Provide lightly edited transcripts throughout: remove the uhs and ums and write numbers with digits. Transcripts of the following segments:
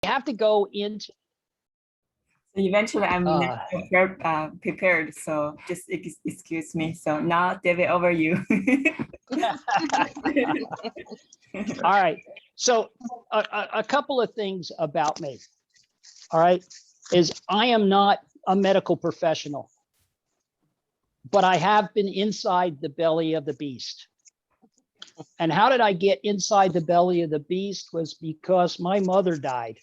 have to go into. So eventually, I'm not prepared. So just excuse me. So now, David, over you. All right. So a couple of things about me. All right, is I am not a medical professional, but I have been inside the belly of the beast. And how did I get inside the belly of the beast? Was because my mother died.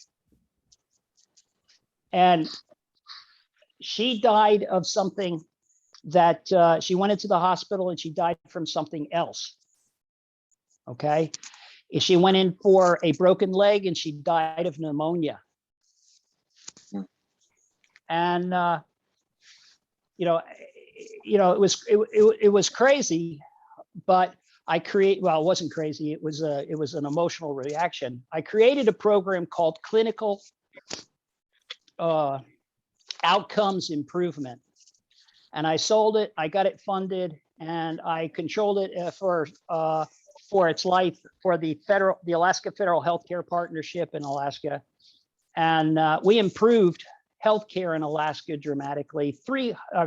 And she died of something that she went into the hospital and she died from something else. Okay. She went in for a broken leg and she died of pneumonia. And, it was crazy, but well, it wasn't crazy. It was an emotional reaction. I created a program called Clinical Outcomes Improvement, and I sold it. I got it funded, and I controlled it for its life for the Alaska Federal Healthcare Partnership in Alaska, and we improved healthcare in Alaska dramatically.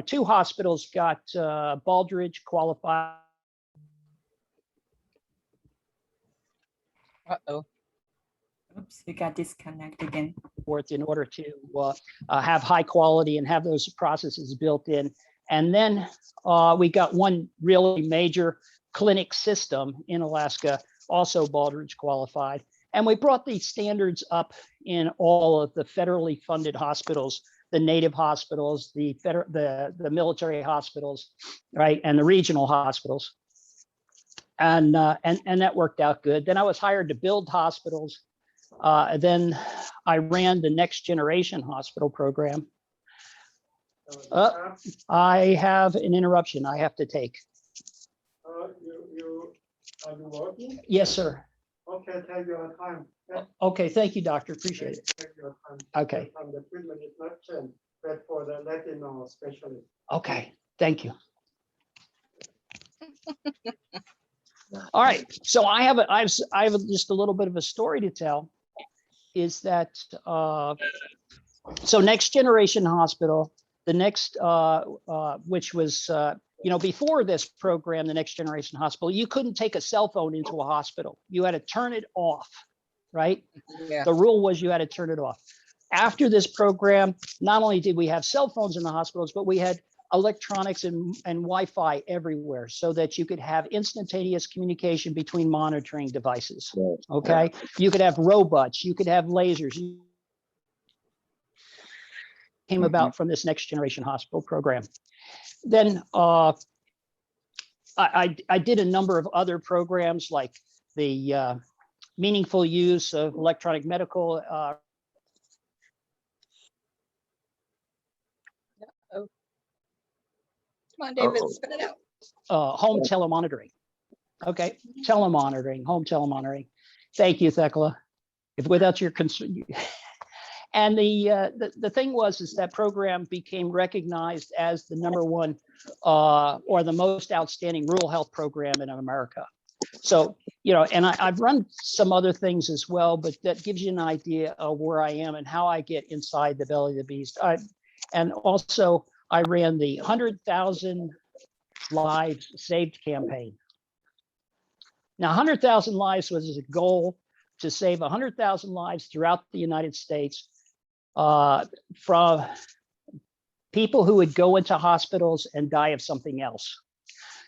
Two hospitals got Baldrige qualified. Uh-oh. Oops, we got disconnected again. In order to have high quality and have those processes built in. And then we got one really major clinic system in Alaska, also Baldrige qualified. And we brought these standards up in all of the federally funded hospitals, the native hospitals, the military hospitals, right, and the regional hospitals. And that worked out good. Then I was hired to build hospitals. Then I ran the Next Generation Hospital program. I have an interruption I have to take. Are you working? Yes, sir. Okay, take your time. Okay, thank you, doctor. Appreciate it. Take your time. Okay. The treatment is not changed, but for the retinal specialist. Okay, thank you. All right, so I have just a little bit of a story to tell. Is that so Next Generation Hospital, the next which was before this program, the Next Generation Hospital, you couldn't take a cell phone into a hospital. You had to turn it off, right? Yeah. The rule was you had to turn it off. After this program, not only did we have cell phones in the hospitals, but we had electronics and Wi-Fi everywhere so that you could have instantaneous communication between monitoring devices. Okay. You could have robots, you could have lasers. Came about from this Next Generation Hospital program. Then I did a number of other programs like the meaningful use of electronic medical Come on, David, spit it out. home telemonitoring. Okay, telemonitoring, home telemonitoring. Thank you, Thecla. If without your concern, and the thing is that program became recognized as the #1 or the most outstanding rural health program in America. So, and I've run some other things as well, but that gives you an idea of where I am and how I get inside the belly of the beast. And also, I ran the 100,000 Lives Saved campaign. Now, 100,000 lives was a goal to save 100,000 lives throughout the United States from people who would go into hospitals and die of something else.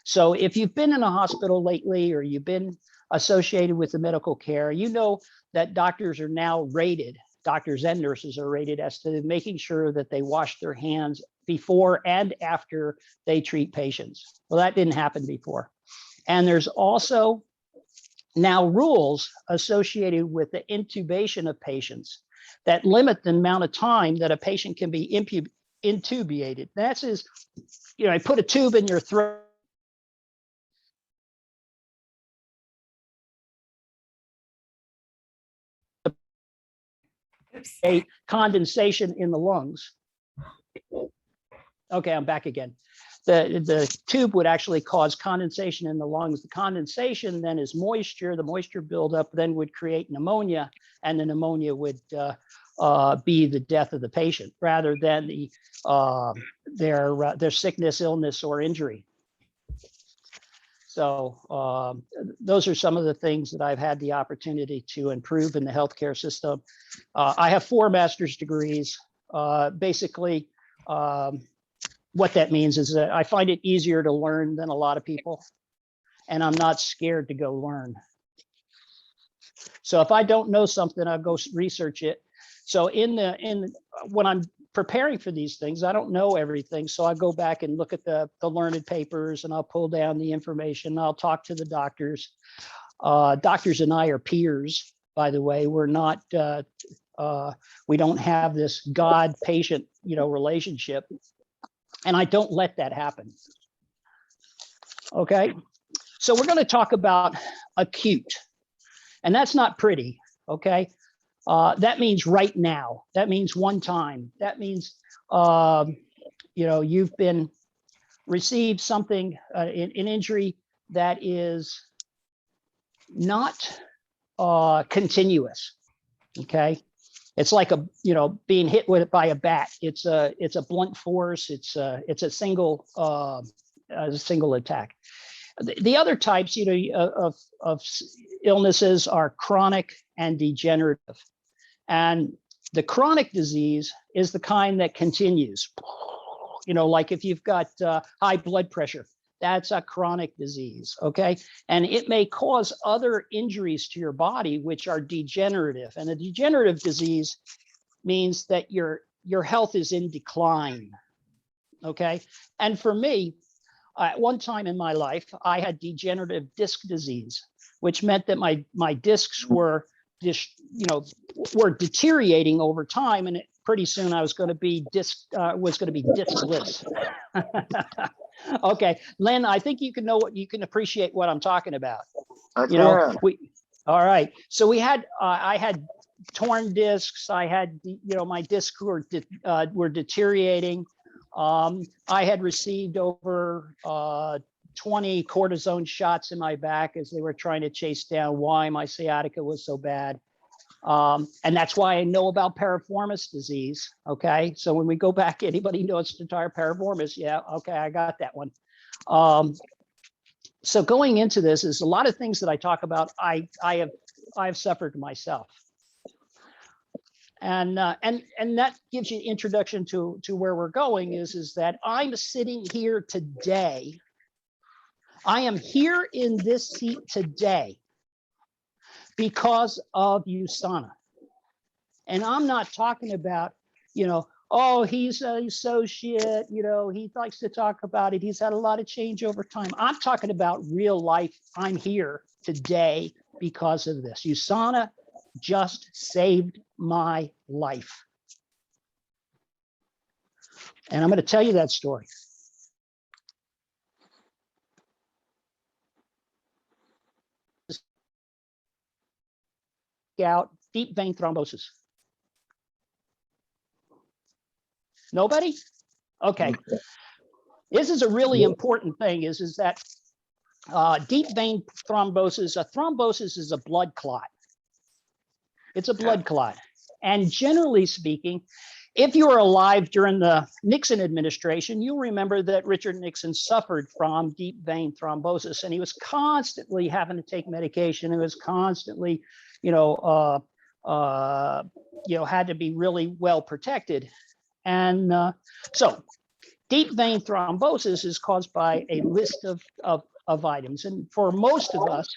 So if you've been in a hospital lately or you've been associated with the medical care, you know that doctors are now rated, doctors and nurses are rated as to making sure that they wash their hands before and after they treat patients. Well, that didn't happen before. And there's also now rules associated with the intubation of patients that limit the amount of time that a patient can be intubated. That is, I put a tube in your throat. A condensation in the lungs. Okay, I'm back again. the tube would actually cause condensation in the lungs. The condensation then is moisture. The moisture buildup then would create pneumonia, and the pneumonia would be the death of the patient rather than their sickness, illness, or injury. So those are some of the things that I've had the opportunity to improve in the healthcare system. I have 4 master's degrees. Basically, what that means is that I find it easier to learn than a lot of people, and I'm not scared to go learn. So if I don't know something, I'll go research it. So when I'm preparing for these things, I don't know everything. So I go back and look at the learned papers, and I'll pull down the information. I'll talk to the doctors. Doctors and I are peers, by the way. We're not, we don't have this God-patient, relationship. And I don't let that happen. Okay. So we're going to talk about acute, and that's not pretty. Okay. That means right now. That means one time. That means, you've been received something, an injury that is not continuous. Okay. It's like being hit by a bat. It's a blunt force. It's a single attack. The other types, of illnesses are chronic and degenerative. And the chronic disease is the kind that continues. Like if you've got high blood pressure, that's a chronic disease, okay? And it may cause other injuries to your body, which are degenerative. And a degenerative disease means that your health is in decline, okay? And for me, at one time in my life, I had degenerative disc disease, which meant that my discs were deteriorating over time, and pretty soon I was going to be discless. Okay, Len, I think you can appreciate what I'm talking about. All right. So I had torn discs. I had my discs were deteriorating. I had received over 20 cortisone shots in my back as they were trying to chase down why my sciatica was so bad. And that's why I know about piriformis disease. Okay. So when we go back, anybody knows the entire piriformis? Yeah. Okay. I got that one. So going into this is a lot of things that I talk about. I have suffered myself. And that gives you introduction to where we're going is that I'm sitting here today. I am here in this seat today because of USANA. And I'm not talking about, oh, he's so shit, he likes to talk about it. He's had a lot of change over time. I'm talking about real life. I'm here today because of this. USANA just saved my life. And I'm going to tell you that story. Out deep vein thrombosis. Nobody? Okay. This is a really important thing is that deep vein thrombosis, a thrombosis is a blood clot. It's a blood clot. And generally speaking, if you were alive during the Nixon administration, you'll remember that Richard Nixon suffered from deep vein thrombosis, and he was constantly having to take medication. He was constantly, had to be really well protected. And so deep vein thrombosis is caused by a list of items. And for most of us,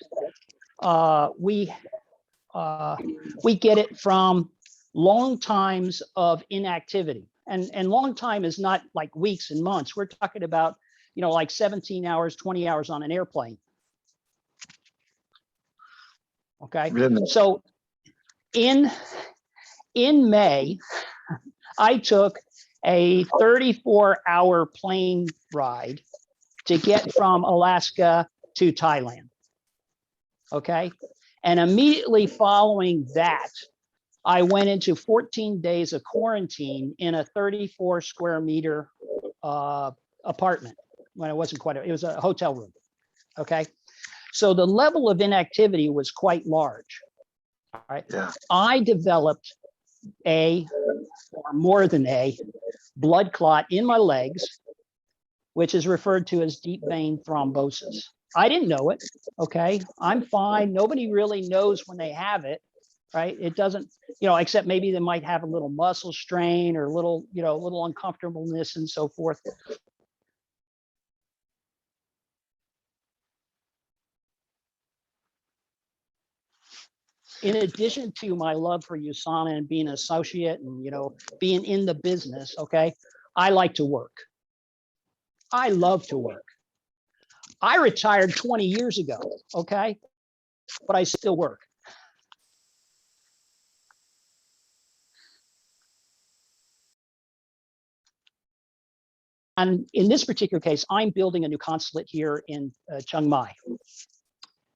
we get it from long times of inactivity. And long time is not like weeks and months. We're talking about, like 17 hours, 20 hours on an airplane. Okay. So in May, I took a 34-hour plane ride to get from Alaska to Thailand. Okay. And immediately following that, I went into 14 days of quarantine in a 34 square meter apartment. when it wasn't quite, it was a hotel room. Okay. So the level of inactivity was quite large. All right. Yeah. I developed or more than a blood clot in my legs, which is referred to as deep vein thrombosis. I didn't know it. Okay. I'm fine. Nobody really knows when they have it. Right. It doesn't, except maybe they might have a little muscle strain or a little uncomfortableness and so forth. In addition to my love for USANA and being an associate and, being in the business, okay, I like to work. I love to work. I retired 20 years ago, okay, but I still work. And in this particular case, I'm building a new consulate here in Chiang Mai.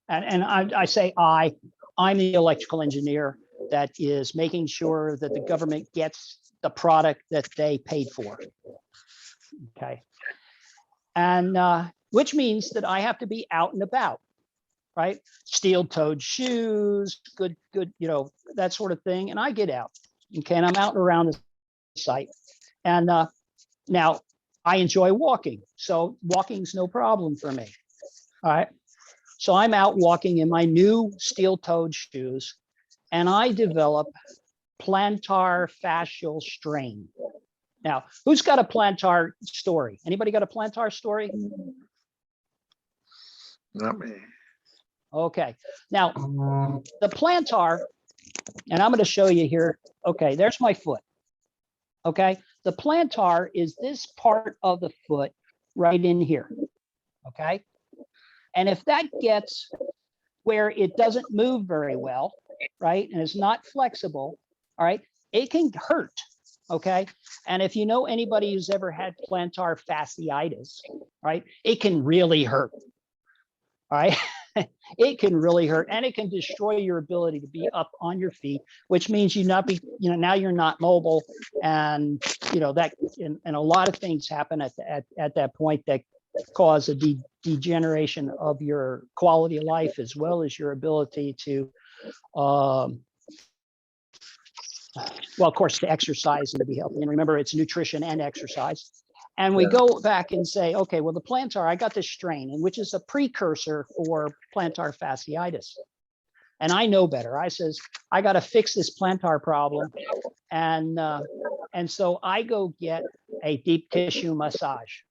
And I say I'm the electrical engineer that is making sure that the government gets the product that they paid for. Okay. And which means that I have to be out and about, right? Steel-toed shoes, good, that sort of thing. And I get out, okay, and I'm out and around the site. And now I enjoy walking, so walking's no problem for me. All right. So I'm out walking in my new steel-toed shoes, and I develop plantar fascial strain. Now, who's got a plantar story? Anybody got a plantar story? Not me. Okay. Now, the plantar, and I'm going to show you here. Okay, there's my foot. Okay. The plantar is this part of the foot right in here. Okay. And if that gets where it doesn't move very well, right, and it's not flexible, all right, it can hurt, okay? And if you know anybody who's ever had plantar fasciitis, right, it can really hurt, all right? It can really hurt, and it can destroy your ability to be up on your feet, which means now you're not mobile, and that and a lot of things happen at that point that cause a degeneration of your quality of life as well as your ability to, well, of course, to exercise and to be healthy. And remember, it's nutrition and exercise. And we go back and say, okay, well, the plantar, I got this strain, and which is a precursor for plantar fasciitis. And I know better. I says, I got to fix this plantar problem. And so I go get a deep tissue massage.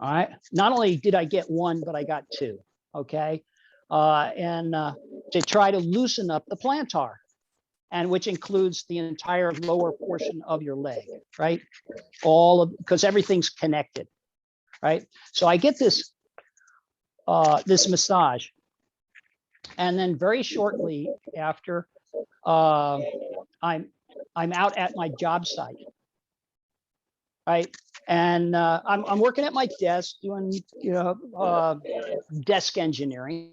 All right. Not only did I get one, but I got two. Okay. To try to loosen up the plantar, and which includes the entire lower portion of your leg, right? Because everything's connected, right? So I get this massage, and then very shortly after, I'm out at my job site, right? And I'm working at my desk doing, desk engineering.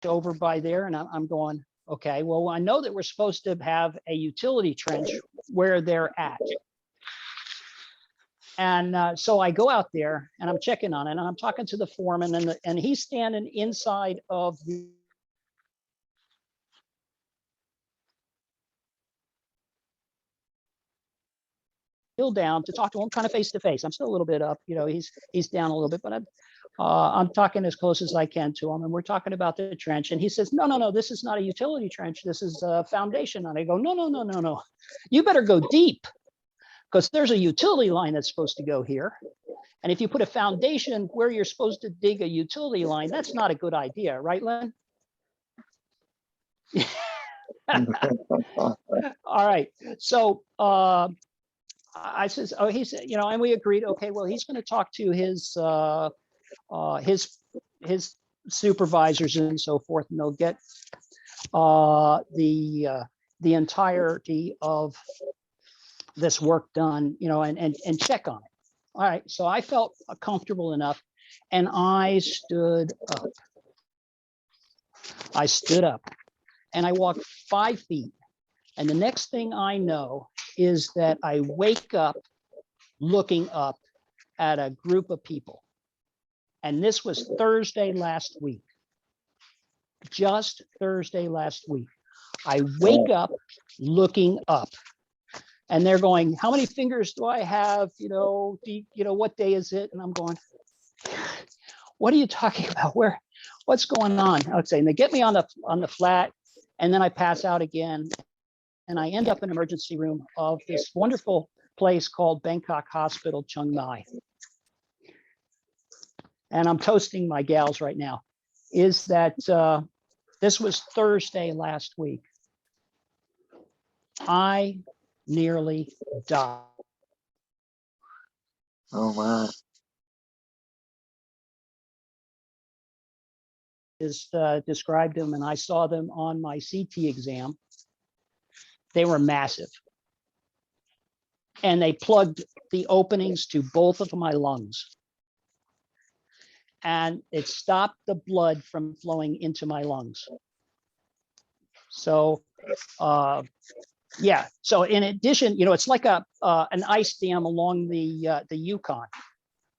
Over by there, and I'm going, okay, well, I know that we're supposed to have a utility trench where they're at. And so I go out there and I'm checking on it, and I'm talking to the foreman, and he's standing inside of the down to talk to him kind of face to face. I'm still a little bit up, he's down a little bit, but I'm talking as close as I can to him, and we're talking about the trench, and he says, no, this is not a utility trench. This is a foundation. And I go, no. You better go deep, because there's a utility line that's supposed to go here. And if you put a foundation where you're supposed to dig a utility line, that's not a good idea, right, Len? All right. So I says, oh, he said, and we agreed, okay, well, he's going to talk to his supervisors and so forth, and they'll get the entirety of this work done, and check on it. All right. So I felt comfortable enough, and I stood up. and I walk 5 feet. And the next thing I know is that I wake up looking up at a group of people. And this was Thursday last week. Just Thursday last week. I wake up looking up. And they're going, how many fingers do I have? What day is it? And I'm going, what are you talking about? What's going on? I would say, and they get me on the flat, and then I pass out again. And I end up in an emergency room of this wonderful place called Bangkok Hospital, Chiang Mai. And I'm toasting my gals right now, is that this was Thursday last week. I nearly died. Oh, wow. Described them, and I saw them on my CT exam. They were massive. And they plugged the openings to both of my lungs. And it stopped the blood from flowing into my lungs. So, yeah. So in addition, it's like an ice dam along the Yukon.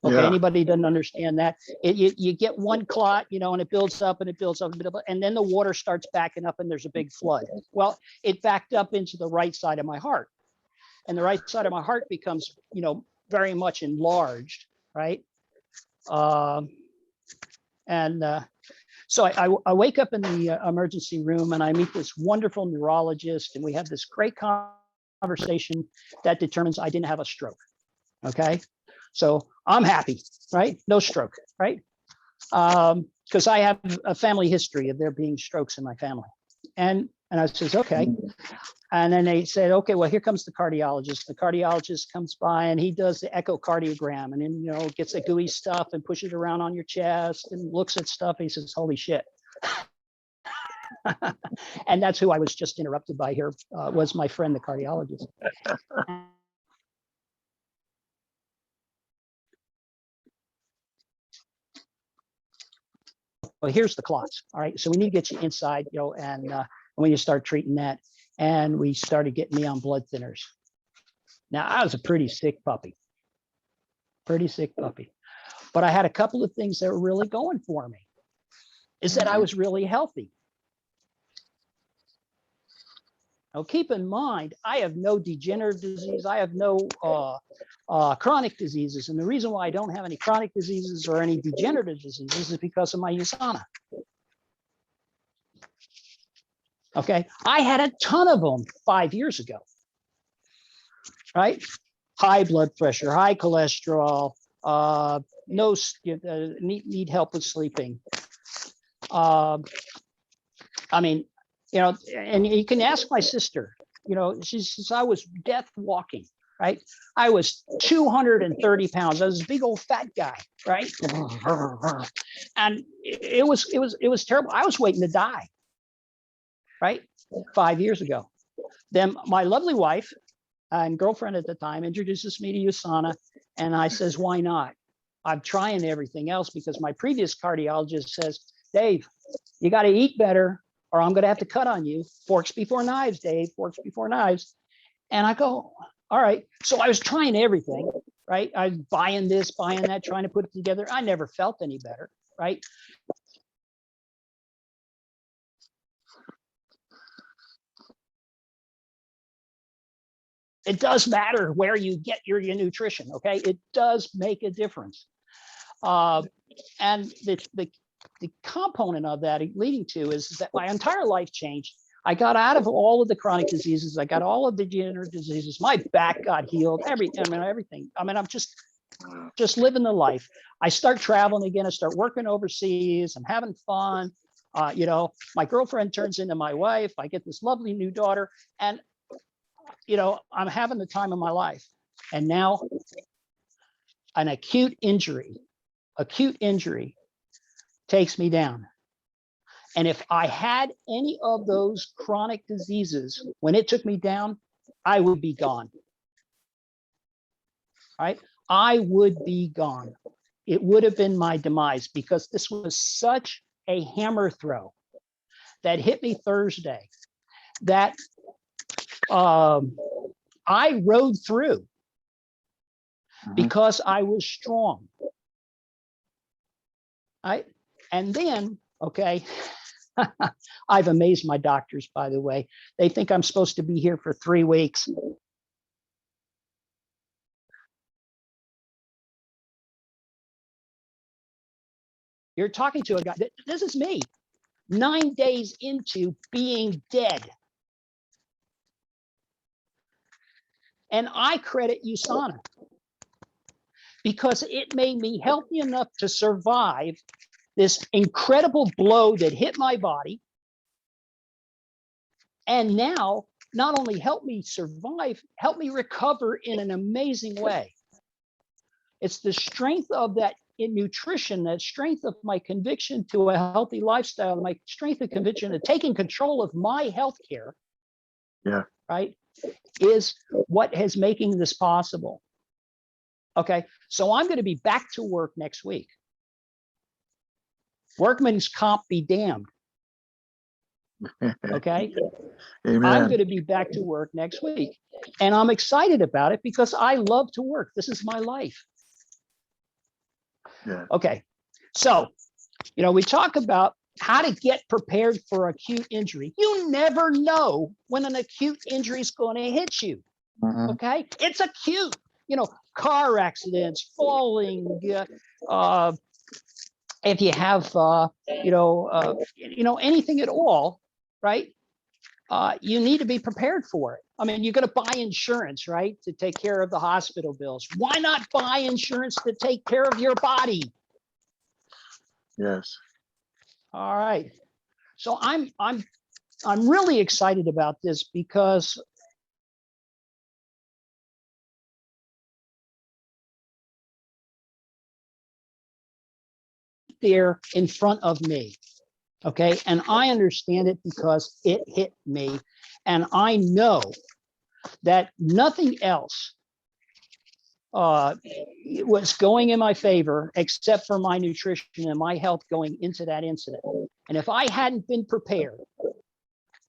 Okay, Yeah. Anybody doesn't understand that? You get one clot, and it builds up and it builds up, and then the water starts backing up and there's a big flood. Well, it backed up into the right side of my heart. And the right side of my heart becomes, very much enlarged, right? So I wake up in the emergency room and I meet this wonderful neurologist, and we have this great conversation that determines I didn't have a stroke. Okay, so I'm happy, right? No stroke, right? Because I have a family history of there being strokes in my family, and I says, okay. And then they said, okay, well, here comes the cardiologist. The cardiologist comes by and he does the echocardiogram, and then, gets the gooey stuff and pushes it around on your chest and looks at stuff. And he says, holy shit. And that's who I was just interrupted by here, was my friend, the cardiologist. Well, here's the clots. All right. So we need to get you inside, and when you start treating that. And we started getting me on blood thinners. Now, I was a pretty sick puppy, but I had a couple of things that were really going for me, is that I was really healthy. Now, keep in mind, I have no degenerative disease. I have no chronic diseases. And the reason why I don't have any chronic diseases or any degenerative diseases is because of my USANA. Okay, I had a ton of them 5 years ago, right? High blood pressure, high cholesterol, need help with sleeping. And you can ask my sister, she says I was death walking, right? I was 230 pounds. I was a big old fat guy, right? And it was terrible. I was waiting to die. Right? 5 years ago. Then my lovely wife and girlfriend at the time introduces me to USANA, and I says, why not? I'm trying everything else because my previous cardiologist says, Dave, you got to eat better or I'm going to have to cut on you. Forks before knives, Dave, forks before knives. And I go, all right. So I was trying everything, right? I was buying this, buying that, trying to put it together. I never felt any better, right? It does matter where you get your nutrition, okay? It does make a difference. And the component of that leading to is that my entire life changed. I got out of all of the chronic diseases. I got all of the degenerative diseases. My back got healed, everything. I'm just living the life. I start traveling again. I start working overseas. I'm having fun. My girlfriend turns into my wife. I get this lovely new daughter, and I'm having the time of my life. And now an acute injury takes me down. And if I had any of those chronic diseases when it took me down, I would be gone. Right? I would be gone. It would have been my demise because this was such a hammer throw that hit me Thursday that I rode through because I was strong. And then, okay, I've amazed my doctors, by the way. They think I'm supposed to be here for 3 weeks. You're talking to a guy, this is me, 9 days into being dead. And I credit USANA because it made me healthy enough to survive this incredible blow that hit my body. And now not only help me survive, help me recover in an amazing way. It's the strength of that in nutrition, that strength of my conviction to a healthy lifestyle, my strength of conviction of taking control of my healthcare, right, is what is making this possible. Okay, so I'm going to be back to work next week. Workman's comp be damned. Okay, Amen. I'm going to be back to work next week, and I'm excited about it because I love to work. This is my life. Yeah. Okay, so, you know, we talk about how to get prepared for acute injury. You never know when an acute injury is going to hit you. Okay, it's acute. You know, car accidents, falling. If you have, anything at all, right? You need to be prepared for it. I mean, you're going to buy insurance, right, to take care of the hospital bills. Why not buy insurance to take care of your body? Yes. All right. So I'm really excited about this because there in front of me. Okay. And I understand it because it hit me. And I know that nothing else was going in my favor except for my nutrition and my health going into that incident. And if I hadn't been prepared,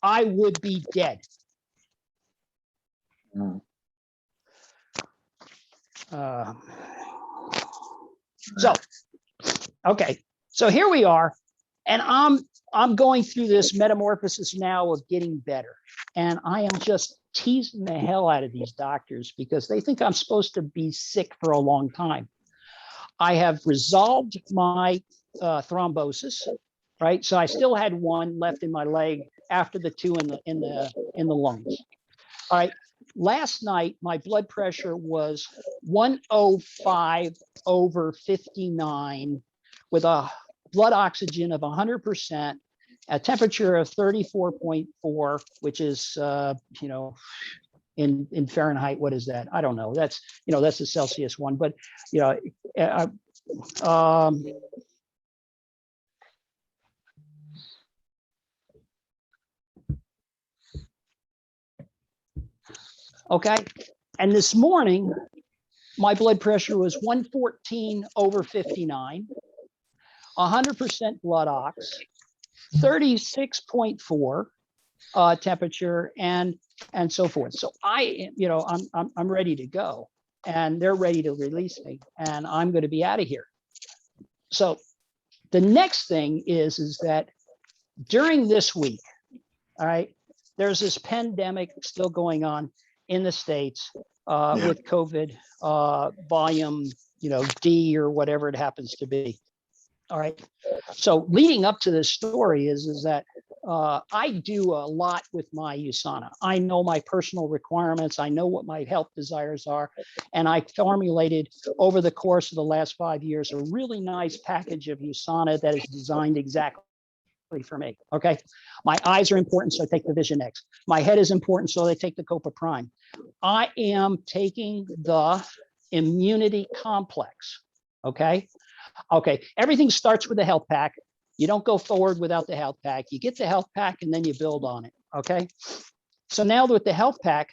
I would be dead. So, okay, so here we are, and I'm going through this metamorphosis now of getting better, and I am just teasing the hell out of these doctors because they think I'm supposed to be sick for a long time. I have resolved my thrombosis, right? So I still had one left in my leg after the two in the lungs. All right. Last night, my blood pressure was 105/59 with a blood oxygen of 100%, a temperature of 34.4, which is, in Fahrenheit, what is that? I don't know. That's, that's a Celsius one, but, okay. And this morning, my blood pressure was 114/59, 100% blood ox, 36.4 temperature, and so forth. So I'm ready to go, and they're ready to release me, and I'm going to be out of here. So the next thing is that during this week, all right, there's this pandemic still going on in the States with COVID volume, D or whatever it happens to be. All right. So leading up to this story is that I do a lot with my USANA. I know my personal requirements. I know what my health desires are. And I formulated over the course of the last 5 years a really nice package of USANA that is designed exactly for me. Okay. My eyes are important, so I take the Vision X. My head is important, so I take the Copa Prime. I am taking the immunity complex. Okay. Okay. Everything starts with the health pack. You don't go forward without the health pack. You get the health pack and then you build on it. Okay. So now with the health pack,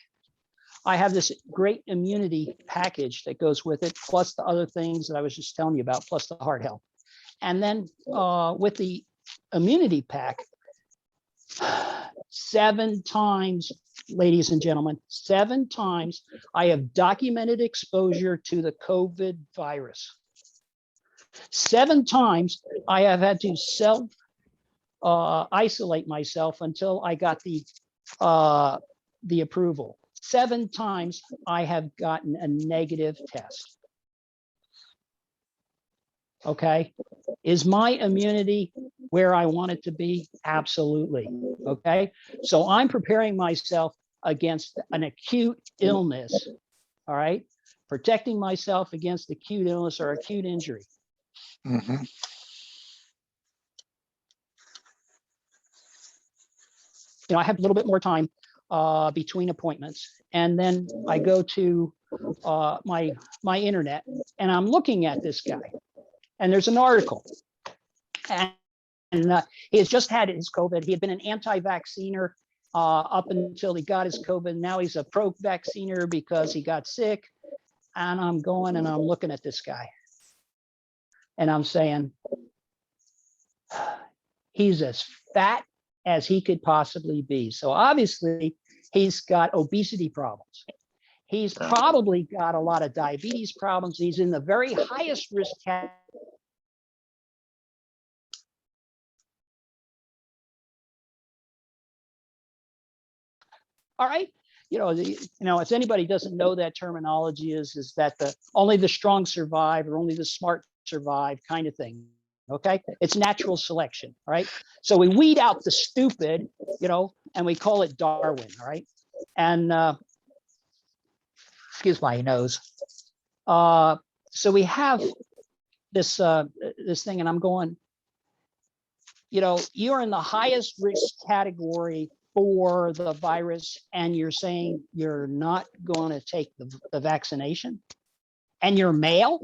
I have this great immunity package that goes with it, plus the other things that I was just telling you about, plus the heart health. And then with the immunity pack, 7 times, ladies and gentlemen, 7 times I have documented exposure to the COVID virus. 7 times I have had to self isolate myself until I got the approval. 7 times I have gotten a negative test. Okay. Is my immunity where I want it to be? Absolutely. Okay. So I'm preparing myself against an acute illness. All right. Protecting myself against acute illness or acute injury. Mhm. You know, I have a little bit more time between appointments, and then I go to my internet, and I'm looking at this guy, and there's an article, and he has just had his COVID. He had been an anti-vacciner up until he got his COVID. Now he's a pro-vacciner because he got sick. And I'm going and I'm looking at this guy, and I'm saying, he's as fat as he could possibly be. So obviously he's got obesity problems. He's probably got a lot of diabetes problems. He's in the very highest risk category. All right. You know, if anybody doesn't know that terminology is that only the strong survive or only the smart survive kind of thing. Okay. It's natural selection. All right. So we weed out the stupid, you know, and we call it Darwin. All right. And excuse my nose. So we have this thing, and I'm going, you know, you're in the highest risk category for the virus, and you're saying you're not going to take the vaccination, and you're male.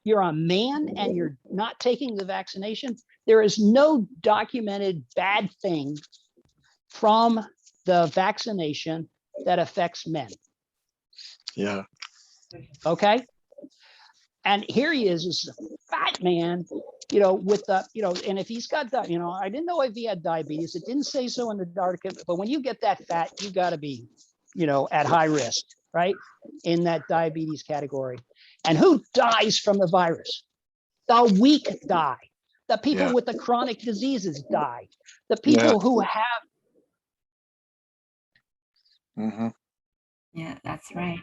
You're a man and you're not taking the vaccination. There is no documented bad thing from the vaccination that affects men. Yeah. Okay. And here he is a fat man, you know, with the, you know, and if he's got that, you know, I didn't know if he had diabetes. It didn't say so in the document, but when you get that fat, you got to be, you know, at high risk, right? In that diabetes category. And who dies from the virus? The weak die. The people with the chronic diseases die. The people who have. Mm-hmm. Yeah, that's right.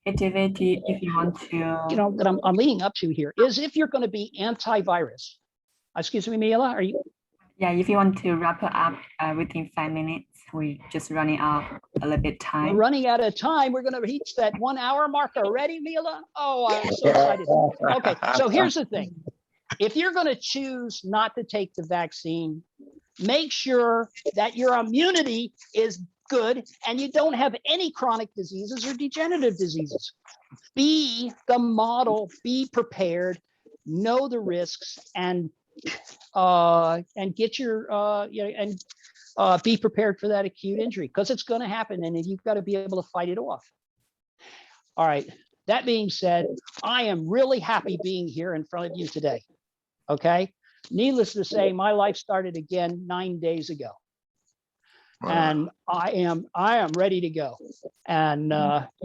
Hey, David, if you want to, You know, that I'm leading up to here is if you're going to be antivirus. Excuse me, Mila, are you? yeah, if you want to wrap it up within 5 minutes, we just running out a little bit time. We're running out of time. We're going to reach that 1 hour mark already, Mila. Oh, I'm so excited. Okay, so here's the thing. If you're going to choose not to take the vaccine, make sure that your immunity is good and you don't have any chronic diseases or degenerative diseases. Be the model, be prepared, know the risks, and get your be prepared for that acute injury, because it's going to happen and you've got to be able to fight it off. All right. That being said, I am really happy being here in front of you today. Okay. Needless to say, my life started again 9 days ago. Wow. And I am ready to go. And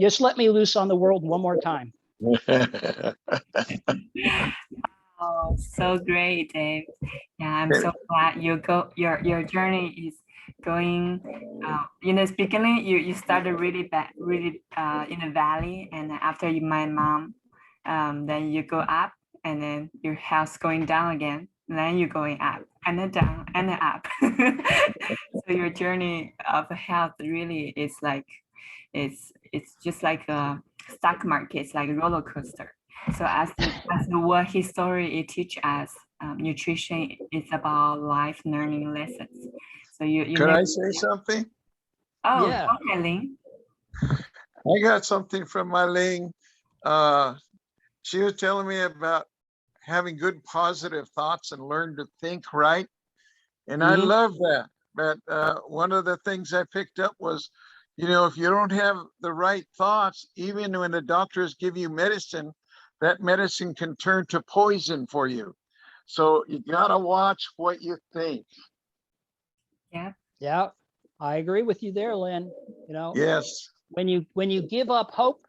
just let me loose on the world one more time. Oh, so great, Dave. Yeah, I'm so glad your journey is going. In the beginning, you started really bad, really in the valley, and after you met mom, then you go up, and then your health going down again. And then you're going up and then down and then up. So your journey of health really is like it's just like a stock market. It's like a roller coaster. So as what his story it teaches us, nutrition is about life learning lessons. So you Can I say something? Oh, yeah. Okay, Ling. I got something from my Ling. She was telling me about having good positive thoughts and learn to think right. And I love that. But one of the things I picked up was, you know, if you don't have the right thoughts, even when the doctors give you medicine, that medicine can turn to poison for you. So you gotta watch what you think. Yeah, I agree with you there, Lynn. You know, Yes. when you give up hope,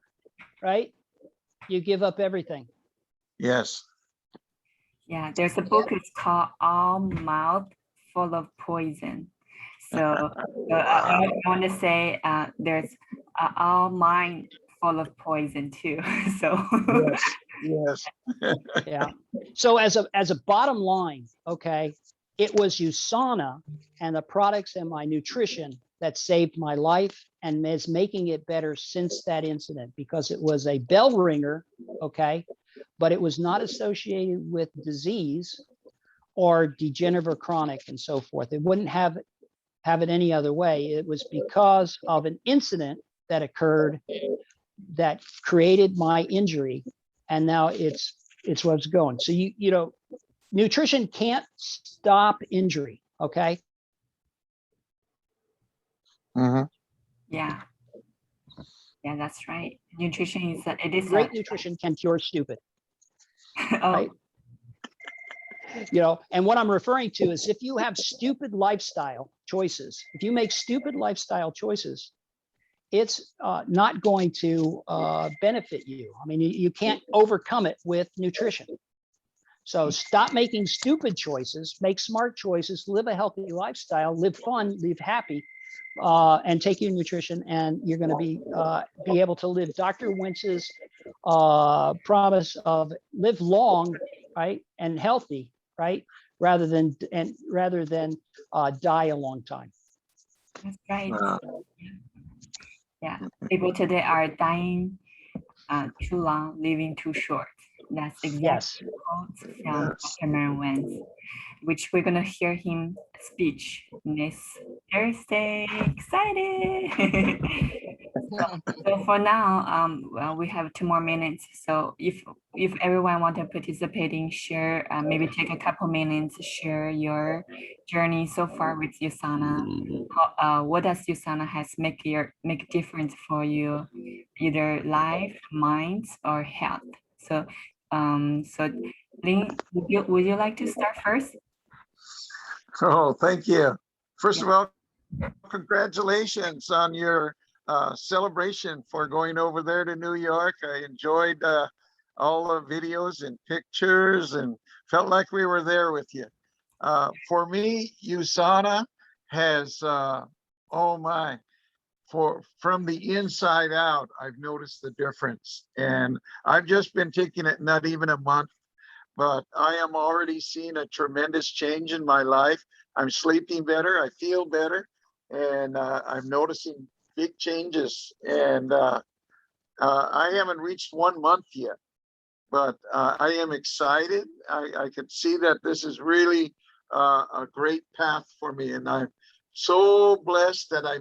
right, you give up everything. Yes. Yeah, there's a book, it's called All Mouth Full of Poison. So I want to say there's all mind full of poison too. So Yes. Yeah. So as a bottom line, okay, it was USANA and the products and my nutrition that saved my life and is making it better since that incident, because it was a bell ringer, okay, but it was not associated with disease or degenerative or chronic and so forth. It wouldn't have it any other way. It was because of an incident that occurred that created my injury, and now it's where it's going. So you know, nutrition can't stop injury. Okay. Mhm. yeah, that's right. Nutrition is it is Great nutrition can cure stupid. oh, Right. You know, and what I'm referring to is if you have stupid lifestyle choices, if you make stupid lifestyle choices, it's not going to benefit you. I mean, you can't overcome it with nutrition. So stop making stupid choices, make smart choices, live a healthy lifestyle, live fun, live happy, and take your nutrition, and you're going to be able to live Dr. Wentz's promise of live long, right, and healthy, right, rather than die a long time. that's right. Uh, Yeah, people today are dying too long, living too short. That's exactly Yes. the quote from Yes. Dr. Merrill Wentz, which we're gonna hear him speech next Thursday. Excited! So for now, well, we have 2 more minutes. So if everyone want to participate in share, maybe take a couple minutes, share your journey so far with USANA. What does USANA has make difference for you, either life, minds, or health? So, so Lynn, would you like to start first? Oh, thank you. First Yeah. of all, congratulations on your celebration for going over there to New York. I enjoyed all the videos and pictures and felt like we were there with you. For me, USANA has, oh my, from the inside out, I've noticed the difference. And I've just been taking it not even a month, but I am already seeing a tremendous change in my life. I'm sleeping better, I feel better, and I'm noticing big changes. And I haven't reached 1 month yet, but I am excited. I can see that this is really a great path for me, and I'm so blessed that I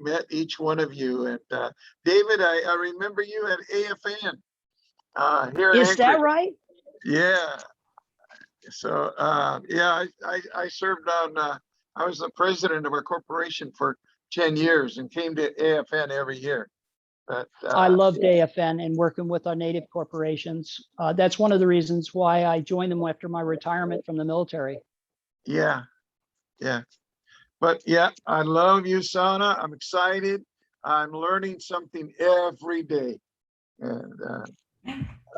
met each one of you. And David, I remember you at AFN here in Is that Anchorage. right? Yeah. So yeah, I served on. I was the president of our corporation for 10 years and came to AFN every year. But I loved AFN and working with our native corporations. That's one of the reasons why I joined them after my retirement from the military. yeah, yeah. But yeah, I love USANA. I'm excited. I'm learning something every day, and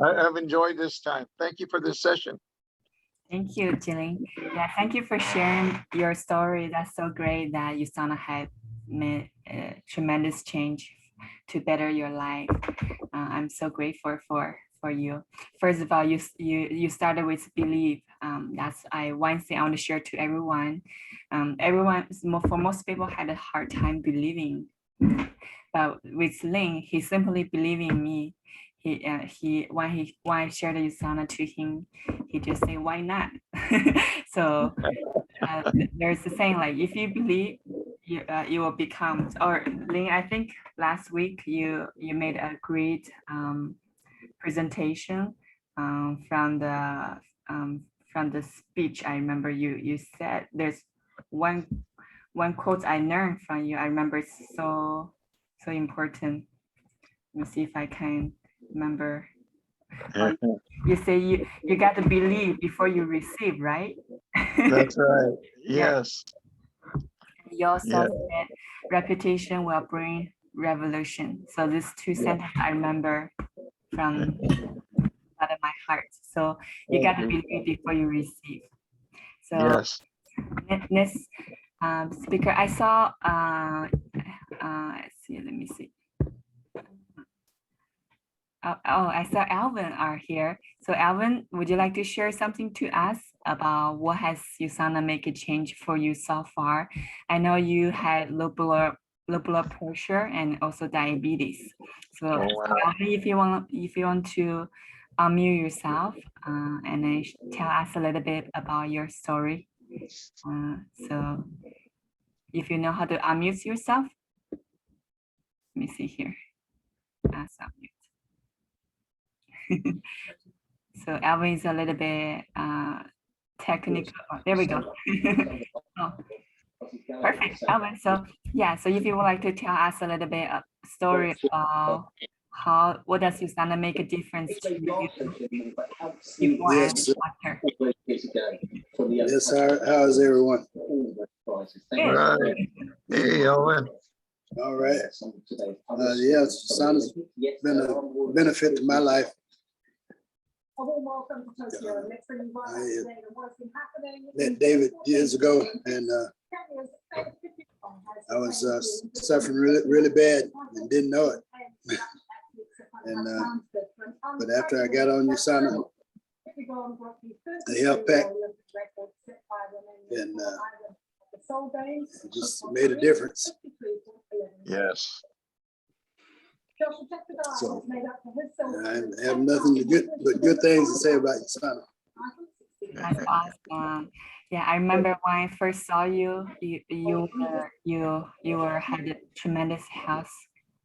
I've enjoyed this time. Thank you for this session. Thank you, Jillian. Yeah, thank you for sharing your story. That's so great that USANA had made a tremendous change to better your life. I'm so grateful for you. First of all, you started with belief. That's one thing I want to share to everyone. For most people had a hard time believing, but with Lynn, he simply believed in me. When I shared USANA to him, he just say, why not? So there's a saying like, if you believe, you will become. Or Lynn, I think last week you made a great presentation from the speech. I remember you said there's one quote I learned from you. I remember it's so important. Let me see if I can remember. Oh, you say you got to believe before you receive, right? That's right. Yeah. Yes. he also said, reputation will bring revolution. So these two sentences I remember from out of my heart. So you got to believe before you receive. So Yes. next speaker, I saw, let's see, let me see. Oh, I saw Alvin are here. So Alvin, would you like to share something to us about what has USANA make a change for you so far? I know you had low blood pressure and also diabetes. So Alvin, if you want to unmute yourself and then tell us a little bit about your story. So if you know how to unmute yourself, let me see here. Unmute. So Alvin is a little bit technical. Oh, there we go. Oh, perfect, Alvin. So yeah, so if you would like to tell us a little bit of story about what does USANA make a difference to you before Yes. and after? Yes, how's everyone? Right. Hey, Owen. All right. Yeah, USANA's been a benefit to my life. I met David years ago, and I was suffering really bad and didn't know it. And but after I got on USANA, the health pack, and it just made a difference. Yes. So I have nothing but good things to say about USANA. That's awesome. Yeah, I remember when I first saw you, you were had a tremendous health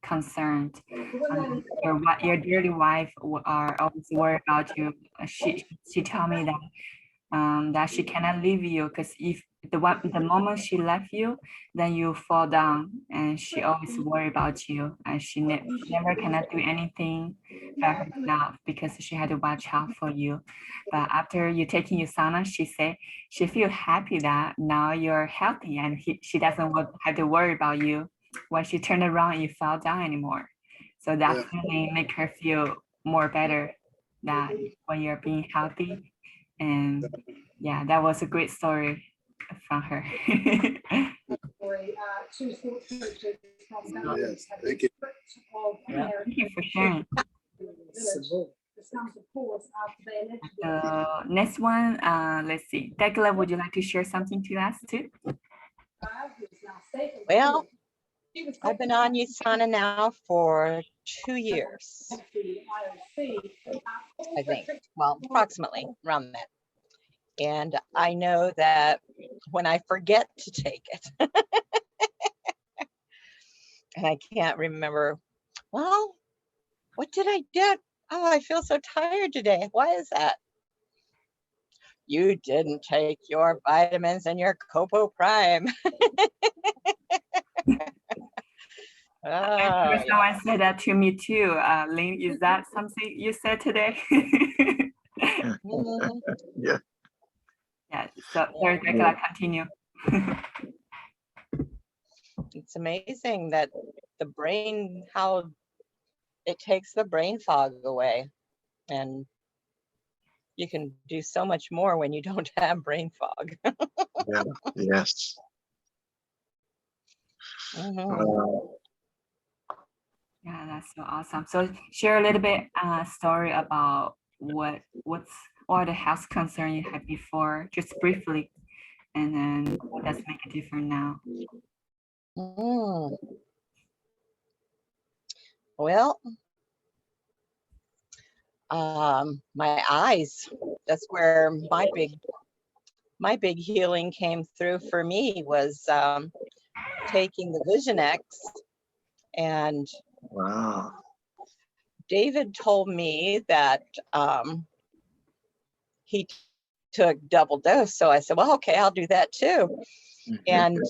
concern. Your dearly wife are always worried about you. She told me that that she cannot leave you because if the moment she left you, then you fall down, and she always worry about you, and she never cannot do anything by herself because she had to watch out for you. But after you taking USANA, she said she feel happy that now you're healthy and she doesn't have to worry about you when she turned around you fell down anymore. So that feeling make her feel more better that when you're being healthy. And yeah, that was a great story from her. Yes, thank you. Yeah, thank you for sharing. Next one, let's see. Tekla, would you like to share something to us too? Well, I've been on USANA now for 2 years, I think. Well, approximately around that. And I know that when I forget to take it, and I can't remember, well, what did I do? Oh, I feel so tired today. Why is that? You didn't take your vitamins and your Copo Prime. Someone said that to me too. Lynn, is that something you said today? Yeah. Yeah, so sorry, Tekla, continue. It's amazing that the brain, how it takes the brain fog away, and you can do so much more when you don't have brain fog. Yeah. Yes. Yeah, that's so awesome. So share a little bit story about what the health concern you had before, just briefly, and then what does make it different now? Well, my eyes, that's where my big healing came through for me, was taking the Vision X. And wow. David told me that he took double dose. So I said, well, okay, I'll do that too. And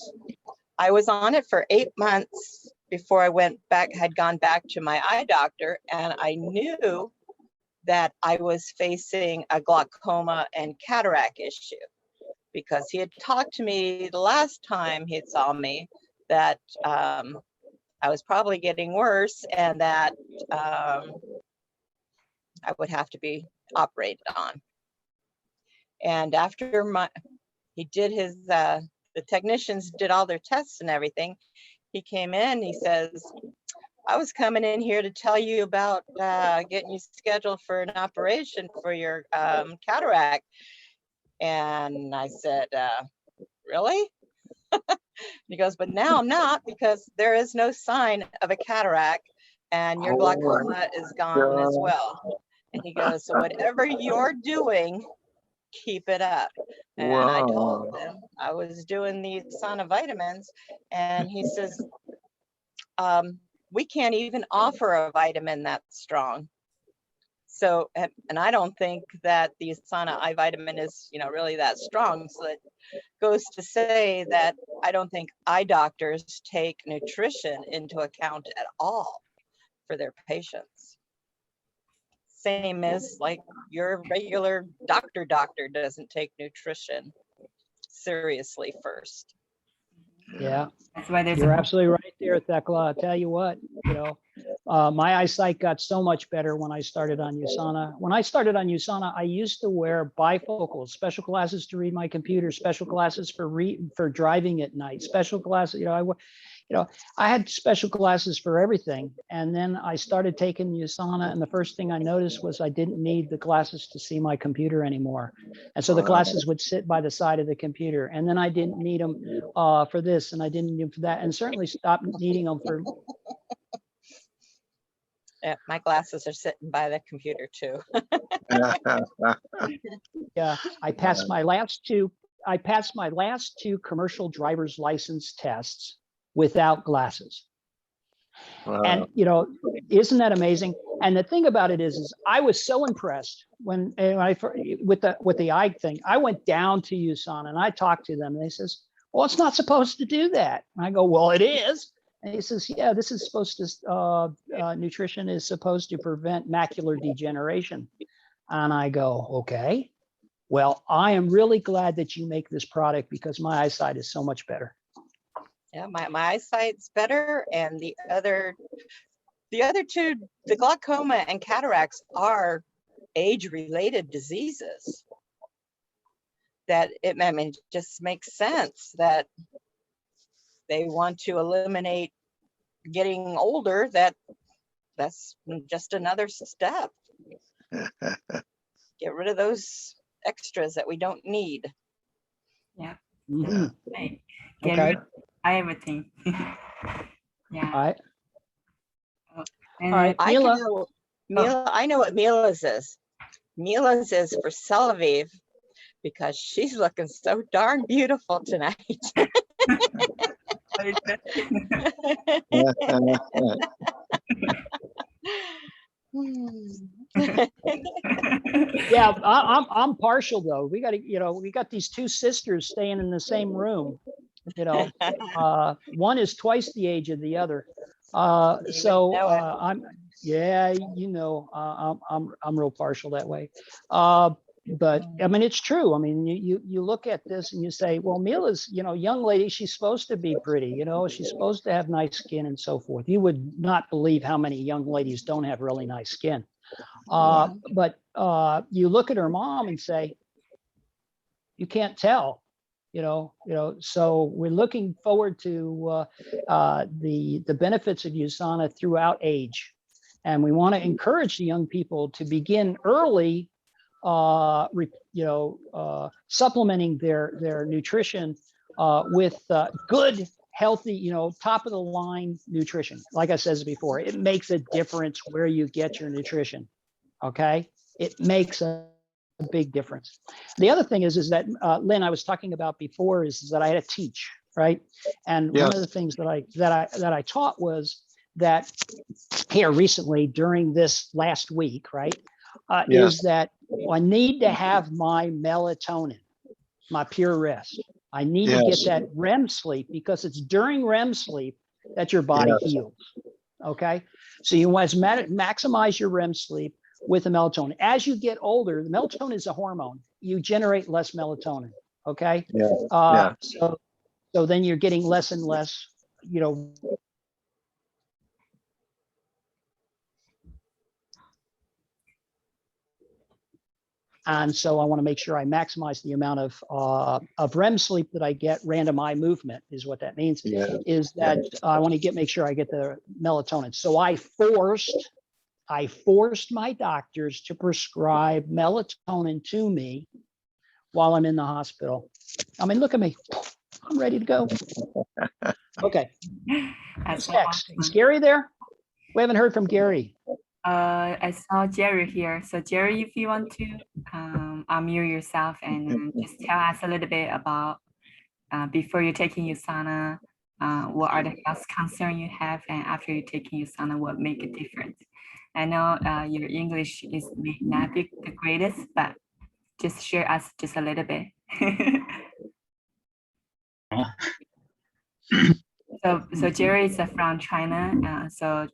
I was on it for 8 months before I had gone back to my eye doctor. And I knew that I was facing a glaucoma and cataract issue because he had talked to me the last time he saw me that I was probably getting worse and that I would have to be operated on. And after he did his, the technicians did all their tests and everything, he came in, he says, I was coming in here to tell you about getting you scheduled for an operation for your cataract. And I said, really? He goes, but now I'm not, because there is no sign of a cataract and your glaucoma is gone as well. And he goes, so whatever you're doing, keep it up. And I told him I was doing these Sana vitamins, and he says, we can't even offer a vitamin that strong. So, and I don't think that the Sana eye vitamin is, you know, really that strong. So it goes to say that I don't think eye doctors take nutrition into account at all for their patients. Same as like your regular doctor doesn't take nutrition seriously first. Yeah, That's why there's you're absolutely right there, Thekla. I'll tell you what, you know, my eyesight got so much better when I started on USANA. When I started on USANA, I used to wear bifocals, special glasses to read my computer, special glasses for driving at night, special glasses, I had special glasses for everything. And then I started taking USANA, and the first thing I noticed was I didn't need the glasses to see my computer anymore. And so the glasses would sit by the side of the computer, and then I didn't need them for this, and I didn't need them for that, and certainly stopped needing them for. Yeah, my glasses are sitting by the computer too. Yeah, I passed my last two commercial driver's license tests without glasses. And isn't that amazing? And the thing about it is I was so impressed with the eye thing. I went down to USANA and I talked to them, and they says, well, it's not supposed to do that. And I go, well, it is. And he says, yeah, this is supposed to, nutrition is supposed to prevent macular degeneration. And I go, okay, well, I am really glad that you make this product, because my eyesight is so much better. Yeah, my eyesight's better, and the other two, the glaucoma and cataracts, are age-related diseases. That it just makes sense that they want to eliminate getting older. That's just another step. Get rid of those extras that we don't need. Yeah. Mhm. Right. Okay. Get rid of everything. Yeah. All right. And All right. I Mila. know what Mila's is. Mila's is for Celavive, because she's looking so darn beautiful tonight. Yeah, I'm partial though. We got these two sisters staying in the same room. One is twice the age of the other. I'm real partial that way. But I mean, it's true. I mean, you look at this and you say, well, Mila's, young lady, she's supposed to be pretty, she's supposed to have nice skin and so forth. You would not believe how many young ladies don't have really nice skin. But you look at her mom and say, you can't tell, so we're looking forward to the benefits of USANA throughout age. And we want to encourage the young people to begin early, supplementing their nutrition with good, healthy, top of the line nutrition. Like I said before, it makes a difference where you get your nutrition. Okay, it makes a big difference. The other thing is that Lynn, I was talking about before, is that I had to teach, right? And one of the things that I taught was that here recently during this last week, right, is that I need to have my melatonin, my pure rest. I need to get that REM sleep, because it's during REM sleep that your body heals. Okay, so you want to maximize your REM sleep with the melatonin. As you get older, the melatonin is a hormone. You generate less melatonin. Okay. Yeah. Yeah. So then you're getting less and less, you know. And so I want to make sure I maximize the amount of REM sleep that I get. Random eye movement is what that means. Yeah. Is that I want to make sure I get the melatonin. So I forced my doctors to prescribe melatonin to me while I'm in the hospital. I mean, look at me. I'm ready to go. Okay. That's Who's next? Is Gary there? We haven't heard from Gary. I saw Jerry here. So Jerry, if you want to unmute yourself and just tell us a little bit about before you're taking USANA, what are the health concerns you have, and after you're taking USANA, what make a difference? I know your English is may not be the greatest, but just share us just a little bit. So Jerry is from China. So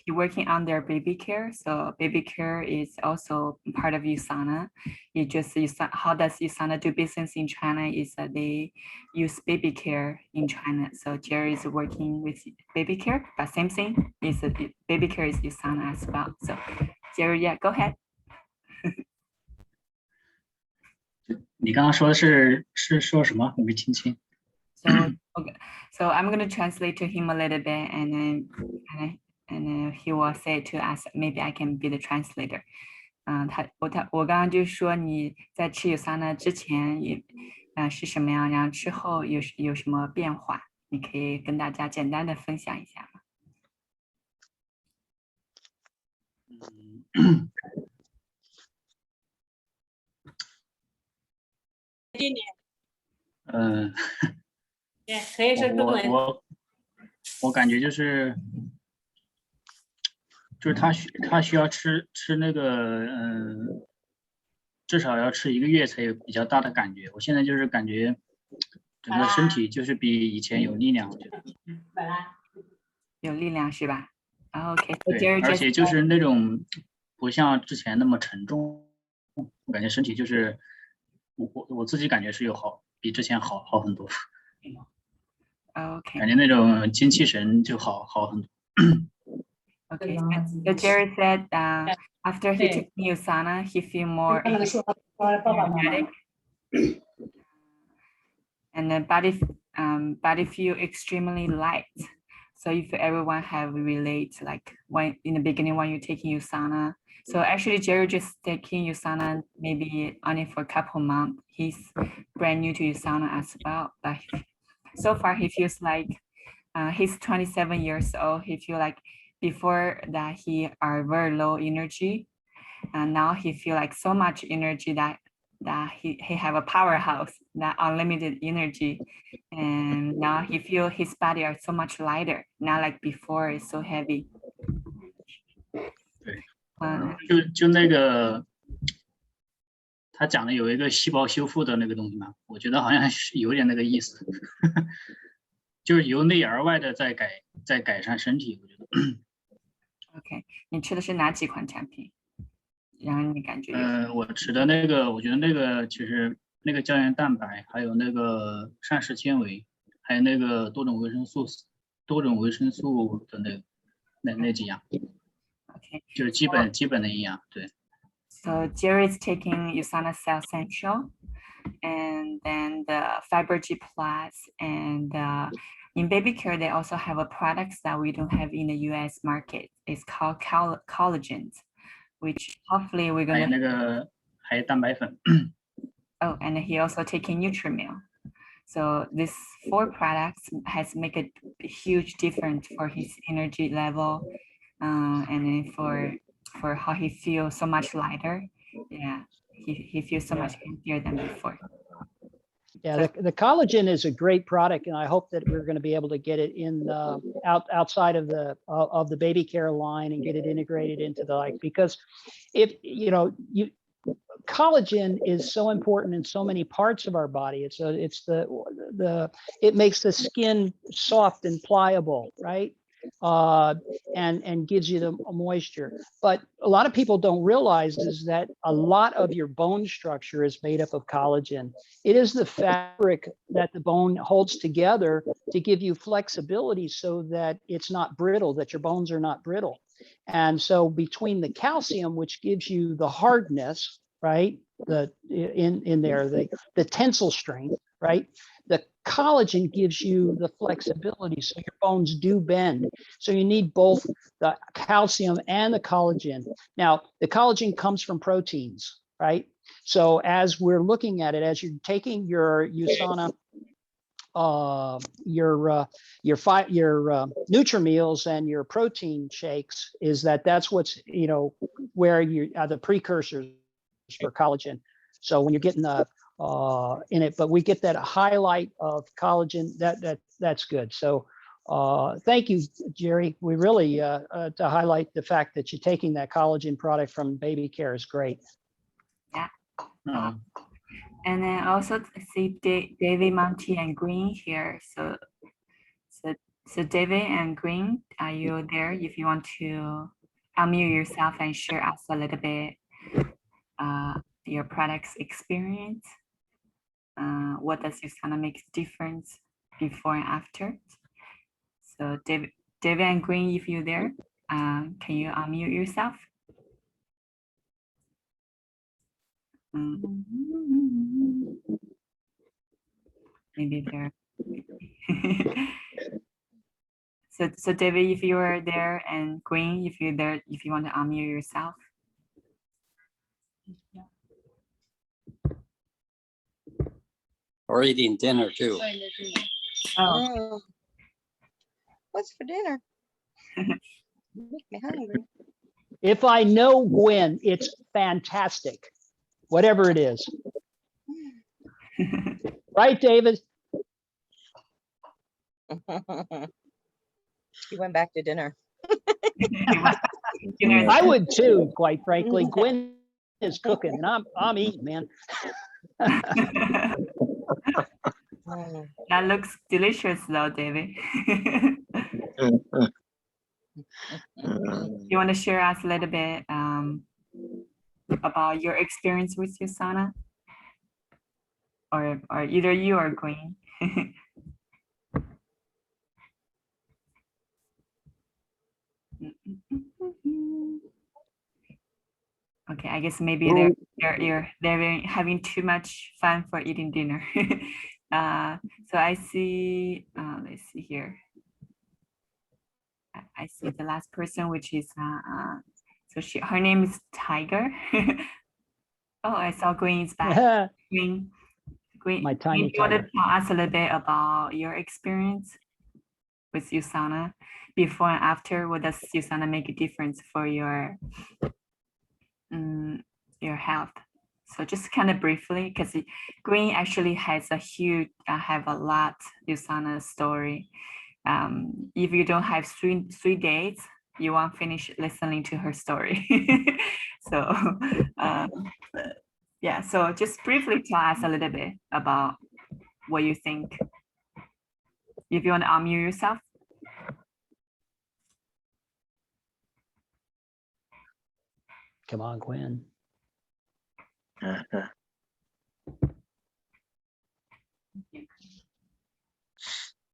he working on their baby care. So baby care is also part of USANA. How does USANA do business in China is that they use baby care in China. So Jerry is working with baby care, but same thing is that baby care is USANA as well. So Jerry, yeah, go ahead. 你刚刚说的是说什么？我没听清。 So okay, so I'm gonna translate to him a little bit, and then he will say to us, maybe I can be the translator. 我刚刚就说你在吃USANA之前是什么样，然后之后有什么变化，你可以跟大家简单的分享一下吗？ 可以说中文。我感觉就是他需要吃那个至少要吃1个月才有比较大的感觉。我现在就是感觉整个身体就是比以前有力量，我觉得。有力量是吧？ OK， 对，而且就是那种不像之前那么沉重，我感觉身体就是我自己感觉是比之前好很多。 Okay. 感觉那种精气神就好很多。 Okay, so Jerry said after he took USANA, he feel more energetic, and the body feel extremely light. So if everyone have relate, like when in the beginning when you're taking USANA, so actually Jerry just taking USANA maybe only for a couple months. He's brand new to USANA as well, but so far he feels like he's 27 years old. He feel like before that he are very low energy, and now he feel like so much energy that he have a powerhouse, that unlimited energy, and now he feel his body are so much lighter, not like before it's so heavy. 对，就那个他讲的有一个细胞修复的那个东西嘛，我觉得好像是有点那个意思，就是由内而外的在改善身体，我觉得。OK， 你吃的是哪几款产品？然后你感觉？我吃的那个，我觉得那个其实那个胶原蛋白，还有那个膳食纤维，还有那个多种维生素的那几样。OK， 就是基本的营养，对。So Jerry is taking USANA Cell Essential, and then the Fiber G Plus, and in baby care they also have a products that we don't have in the US market. It's called collagen, which hopefully we're gonna. 还有蛋白粉。Oh, and he also taking Nutrimil. So these 4 products has make a huge difference for his energy level, and then for how he feels so much lighter. Yeah, he feels so much happier than before. Yeah, the collagen is a great product, and I hope that we're going to be able to get it in outside of the baby care line and get it integrated into because if collagen is so important in so many parts of our body. It makes the skin soft and pliable, right? and gives you the moisture. But a lot of people don't realize is that a lot of your bone structure is made up of collagen. It is the fabric that the bone holds together to give you flexibility so that it's not brittle, that your bones are not brittle. And so between the calcium, which gives you the hardness, right? The tensile strength, right? The collagen gives you the flexibility, so your bones do bend. So you need both the calcium and the collagen. Now, the collagen comes from proteins, right? So as we're looking at it, as you're taking your USANA, your Nutrimeals and your protein shakes, is that's what's, where you are the precursors for collagen. So when you're getting the in it, but we get that highlight of collagen, that's good. So thank you, Jerry. We really to highlight the fact that you're taking that collagen product from Baby Care is great. Yeah. Oh. And then also see David, Monty, and Green here. So David and Green, are you there? If you want to unmute yourself and share us a little bit your product's experience. What does USANA make difference before and after? So David and Green, if you're there, can you unmute yourself? Maybe there. So David, if you are there, and Green, if you're there, if you want to unmute yourself. Or eating dinner too. Oh. What's for dinner? Make me hungry. If I know Gwen, it's fantastic, whatever it is. Right, David? He went back to dinner. I would too, quite frankly. Gwen is cooking and I'm eating, man. That looks delicious though, David. You want to share us a little bit about your experience with USANA? Or either you or Green. Okay, I guess maybe they're having too much fun for eating dinner. So I see, let's see here. I see the last person, which is so her name is Tiger. Oh, I saw Green is back. Green, My tiny you want to tiger. tell us a little bit about your experience with USANA before and after? What does USANA make a difference for your health? So just kind of briefly, because Green actually has a huge, have a lot USANA story. If you don't have three days, you won't finish listening to her story. So yeah, so just briefly tell us a little bit about what you think. If you want to unmute yourself. Come on, Gwen.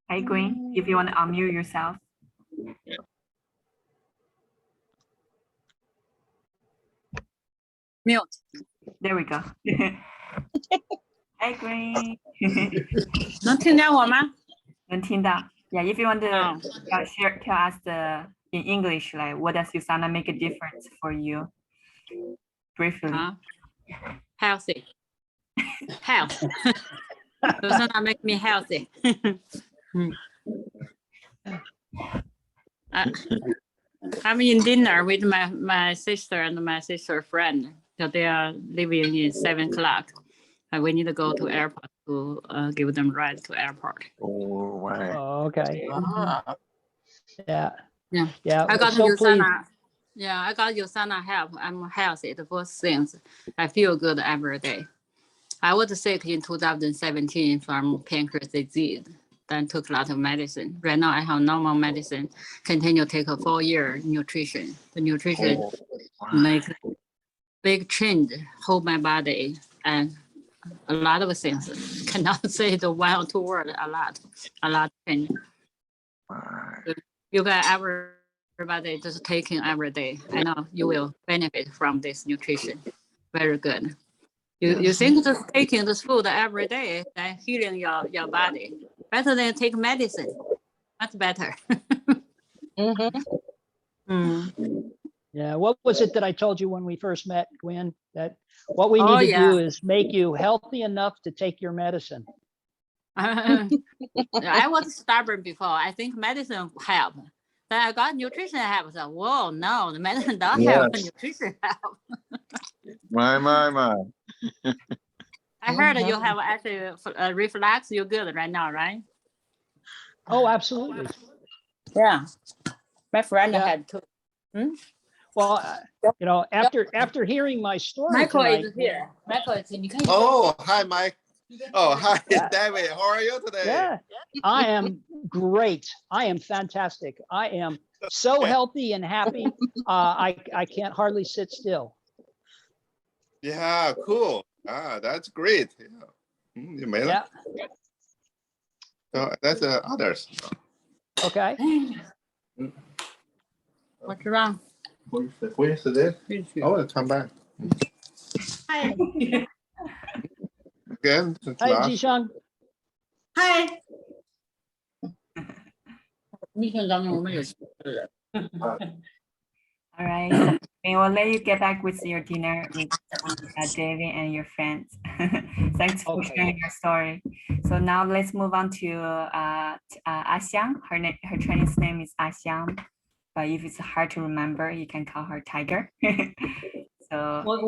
Hey, Green, if you want to unmute yourself. Mute. There we go. Hey, Green. 能听见我吗？能听到. Yeah, if you want to tell us in English, like what does USANA make a difference for you? Briefly. Healthy. Health. USANA make me healthy. I'm in dinner with my sister and my sister friend. So they are leaving in 7 o'clock. We need to go to airport to give them ride to airport. Oh, wow. Oh, okay. Yeah. I got so USANA. Yeah, I got USANA help. I'm healthy. The first things, I feel good every day. I was sick in 2017 from pancreas disease. then took a lot of medicine. Right now I have normal medicine, continue to take a 4-year nutrition. The nutrition make big change, hold my body, and a lot of things. Cannot say the 1 or 2 words, a lot change. You got everybody just taking every day. I know you will benefit from this nutrition. Very good. You think just taking this food every day and healing your body better than take medicine. Much better. Yeah, what was it that I told you when we first met, Gwen? That what we Oh, need to yeah. do is make you healthy enough to take your medicine. I was stubborn before. I think medicine help. Then I got nutrition help. So, whoa, no, the medicine don't help. Yes. Nutrition help. My. I heard you have acid reflux. You're good right now, right? Oh, absolutely. Yeah. My friend Yeah. had too. Well, you know, after hearing my story Michael tonight, is here. Michael is in. Oh, hi, Mike. Oh, hi, Yeah. David. How are you today? yeah, I am great. I am fantastic. I am so healthy and happy. I can't hardly sit still. Yeah, cool. Ah, that's great. Yeah. You made it? Yeah. So that's others. Okay. What's wrong? Where's it? Oh, it's come back. Hi. Again, Hi, last. Zishang. Hi. 密信当中我们有4个人。 All right. So we will let you get back with your dinner with David and your friends. Thanks for Okay. sharing your story. So now let's move on to Axiang. Her Chinese name is Axiang, but if it's hard to remember, you can call her Tiger. So, but,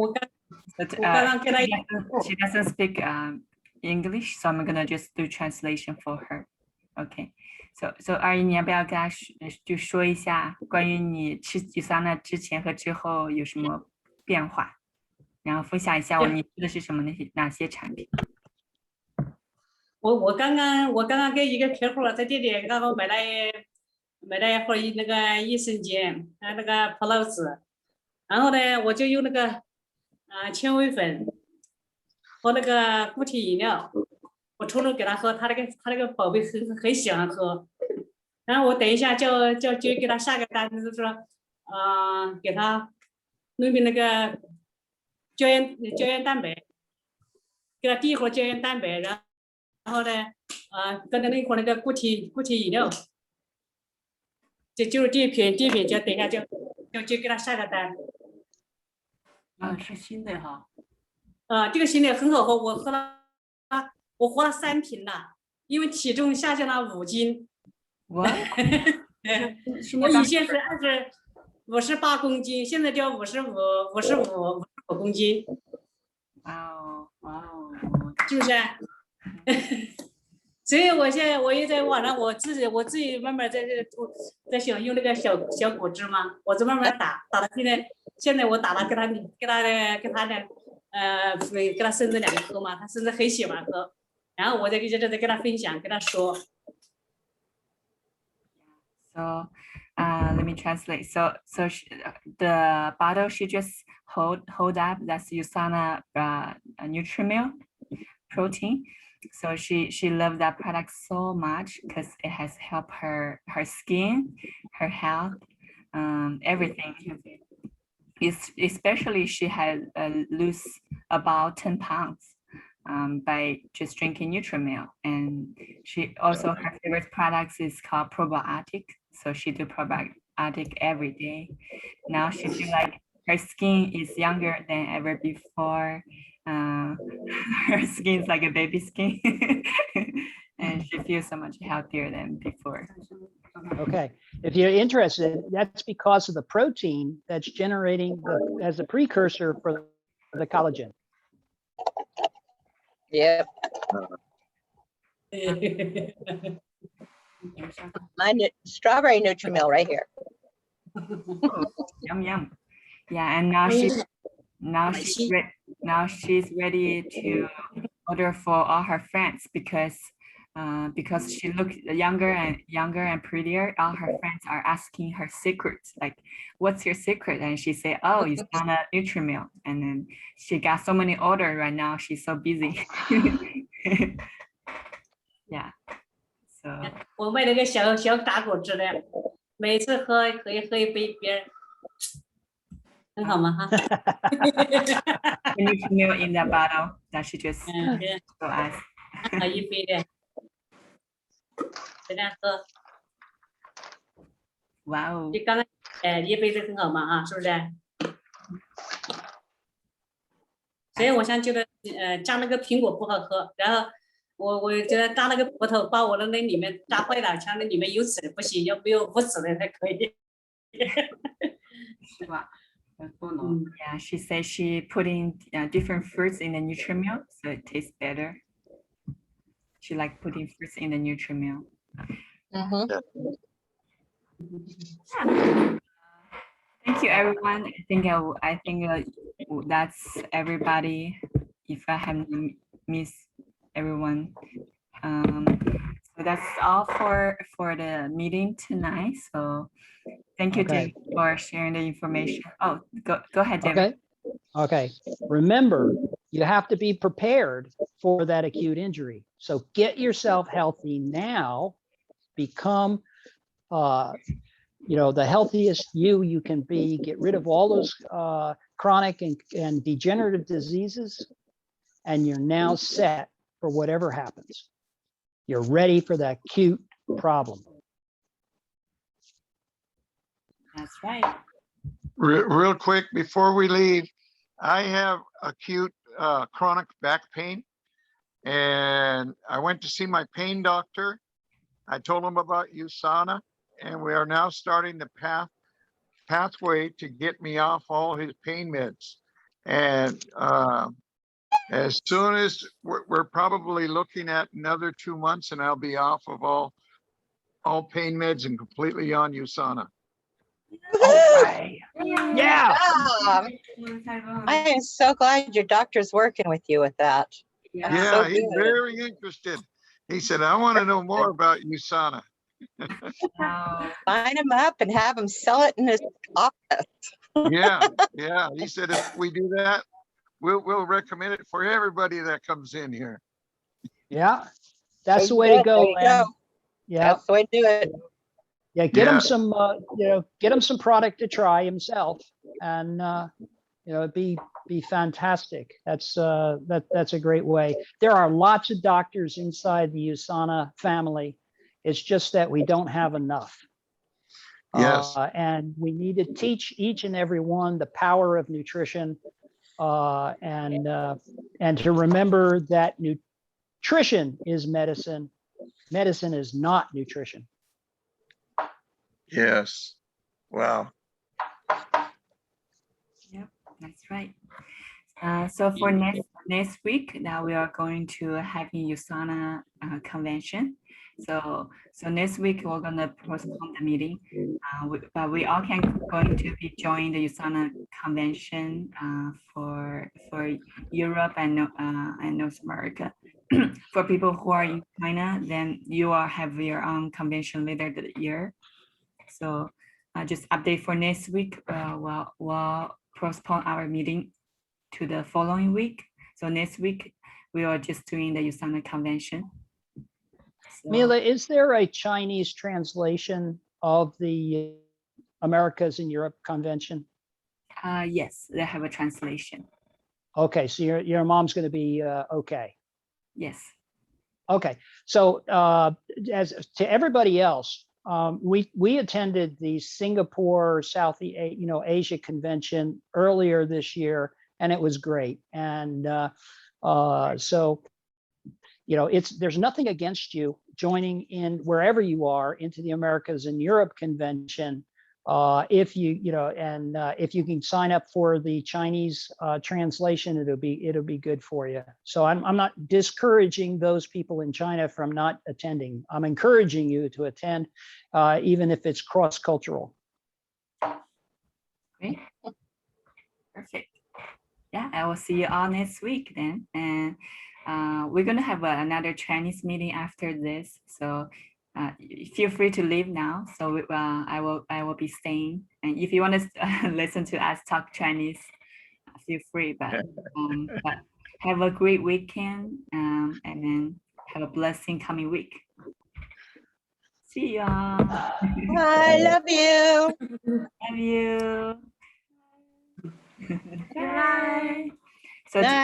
she doesn't speak English, so I'm gonna just do translation for her. Okay. So 阿姨，你要不要跟他就说一下关于你吃吉桑那之前和之后有什么变化，然后分享一下你吃的是什么哪些产品？我刚刚给一个客户在这里刚刚买了一盒那个益生菌，那个葡萄籽，然后呢我就用那个纤维粉和那个固体饮料。 我冲着给他喝，他那个宝贝很喜欢喝，然后我等一下就给他下个单，就是说，给他弄点那个胶原蛋白，给他滴一盒胶原蛋白，然后呢，跟着那一盒那个固体饮料，就是第一瓶，就等一下就给他下个单。是新的哈。这个新的很好喝，我喝了3瓶了，因为体重下降了5斤。我以前是58公斤，现在就55公斤。哇哦，是不是？所以我也在网上，我自己慢慢在想用那个小果汁嘛，我就慢慢打到现在我打了给他孙子2个喝嘛，他孙子很喜欢喝。 然后我再跟他分享，跟他说。So, let me translate. So the bottle she just hold up, that's USANA Nutrimilk protein. So she loved that product so much because it has helped her skin, her health, everything. Especially she had lose about 10 pounds. By just drinking Nutrimilk, and she also her favorite products is called probiotic. So she do probiotic every day. Now she feel like her skin is younger than ever before. Her skin is like a baby skin, and she feels so much healthier than before. Okay, if you're interested, that's because of the protein that's generating as a precursor for the collagen. Yep. My strawberry Nutrimilk right here. Yum. Yeah, and now she's ready to order for all her friends because because she looked younger and prettier. All her friends are asking her secrets, like, "What's your secret?" And she said, "Oh, it's not a Nutrimilk." And then she got so many orders right now. She's so busy. Yeah. So 我买了个小打果汁的，每次喝可以喝一杯别，很好吗？哈。Nutrimilk in the bottle that she just told us. 喝一杯的，这样喝。哇哦！你刚才一杯的很好嘛啊，是不是？所以我想觉得榨那个苹果不好喝，然后我觉得榨那个葡萄把我的那里面榨坏了，像那里面有籽的不行，要不有无籽的才可以。是吧？Yeah, she said she putting different fruits in the Nutrimilk, so it tastes better. She like putting fruits in the Nutrimilk. Thank you, everyone. I think that's everybody. If I have missed everyone, so that's all for the meeting tonight. So thank you, David, for sharing the information. Oh, go ahead, David. Okay. Remember, you have to be prepared for that acute injury. So get yourself healthy now. Become, the healthiest you can be. Get rid of all those chronic and degenerative diseases, and you're now set for whatever happens. You're ready for that acute problem. That's right. Real quick before we leave, I have acute chronic back pain, and I went to see my pain doctor. I told him about USANA, and we are now starting the pathway to get me off all his pain meds. And as soon as we're probably looking at another 2 months, and I'll be off of all pain meds and completely on USANA. Okay. Yeah. I am so glad your doctor's working with you with that. Yeah, so he's good. very interested. He said, I want to know more about USANA. Sign him up and have him sell it in his office. Yeah. He said, if we do that, we'll recommend it for everybody that comes in here. Yeah. That's the way to go, Len. Yeah. That's the way to do it. Yeah, get him some, get him some product to try himself, and it'd be fantastic. That's a great way. There are lots of doctors inside the USANA family. It's just that we don't have enough. Yes. And we need to teach each and every one the power of nutrition, and to remember that nutrition is medicine. Medicine is not nutrition. Yes. Wow. Yep, that's right. So for next week, now we are going to having USANA convention. So next week we're gonna postpone the meeting, but we all going to be joining the USANA convention for Europe and North America. For people who are in China, then you all have your own convention later the year. So just update for next week. We'll postpone our meeting to the following week. So next week we are just doing the USANA convention. So, Mila, is there a Chinese translation of the Americas and Europe convention? yes, they have a translation. Okay, so your mom's going to be okay. Yes. Okay, so as to everybody else, we attended the Singapore Asia convention earlier this year, and it was great. And so there's nothing against you joining in wherever you are into the Americas and Europe convention, if if you can sign up for the Chinese translation, it'll be good for you. So I'm not discouraging those people in China from not attending. I'm encouraging you to attend, even if it's cross-cultural. Okay. Perfect. Yeah, I will see you all next week then. And we're gonna have another Chinese meeting after this, so feel free to leave now. So I will be staying, and if you want to listen to us talk Chinese, feel free. But have a great weekend, and then have a blessing coming week. See y'all. I love you. Love you. Bye. So. Bye.